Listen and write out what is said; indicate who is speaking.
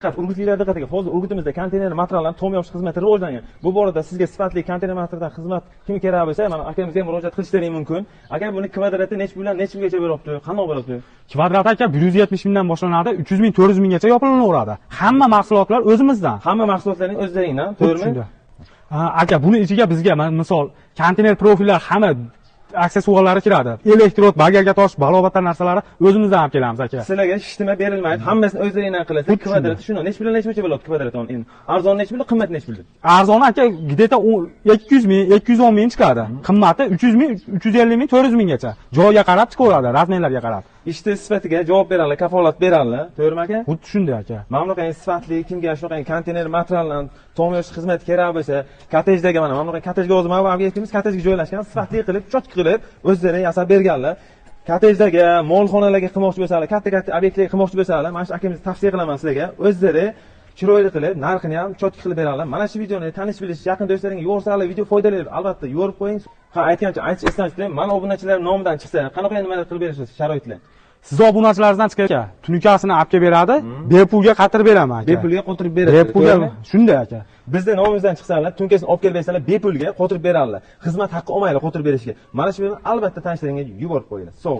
Speaker 1: Urgutliklar diqqatiga, hozir Urgutimizda konteyner materiallarni tom yopish xizmati rivojlangan. Bu borada sizga sifatli konteyner materialdan xizmat kim kerak bo'lsa, mana akamizga murojaat qilishlaring mumkin. Aka buni kvadrati necha puldan necha pulgacha beryapti? Qanday beryapti?
Speaker 2: Kvadrat aka 170 mingdan boshlanadi, 300 ming, 400 minggacha yopilinaveradi. Hamma mahsulotlar o'zimizdan.
Speaker 1: Hamma mahsulotlarning o'zlaringdan, to'g'rimi?
Speaker 2: Aka, buni ichiga bizga misol konteyner profillar hamma aksessuarlari kiradi. Elektrod, bagarga tosh, balobatlar narsalari o'zimizdan olib kelamiz aka.
Speaker 1: Sizlarga shtima berilmaydi. Hammasini o'zlaringdan qilasiz. Kvadrati shuni necha puldan necha bo'ladi kvadrat endi. Arzon necha pul, qimmat necha pul?
Speaker 2: Arzoni aka где-то 200 ming, 210 ming chiqadi. Qimmati 300 ming, 350 ming, 400 minggacha. Joyga qarab chiqaveradi, razmerlarga qarab.
Speaker 1: Ishni sifatiga javob beradilar, kafolat beradilar. To'g'rimi aka?
Speaker 2: Xuddi shunday aka.
Speaker 1: Mana bunaqangi sifatli kimga shunaqa konteyner materiallarni tom yosh xizmat kerak bo'lsa, kottejdagi mana bunaqa kottejga hozir mana bu obyektimiz kottejga joylashgan, sifatli qilib, cho'tki qilib o'zlari yasab berganlar. Kottejdagi, molxonalarga qilmoqchi bo'lsalar, katta-katta obyektlarga qilmoqchi bo'lsalar, mana shu akamizni tavsiya qilaman sizlarga. O'zlari chiroyli qilib, narxini ham cho'tki qilib beradilar. Mana shu videoni tanish bilish, yaqin do'stlaringga yo'rsalar, video foydali, albatta yo'rib qo'ying. Ha, aytgancha, aytish esdan chiqib, mana obunachilar nomidan chiqsa, qanaqa nimalar qilib berasiz sharoitlar?
Speaker 2: Siz obunachilaringizdan chiqar, tunikasini olib kelib beradi, bepulga qatirib beraman aka.
Speaker 1: Bepulga qotirib beradi.
Speaker 2: Bepulga, shunday aka.
Speaker 1: Bizda nomimizdan chiqsalar, tunkasini olib kelib bersalar, bepulga qotirib beradilar. Xizmat haqqi olmaylar qotirib berishga. Mana shu bilan albatta tanishlaringga yuborib qo'yinglar. Sog'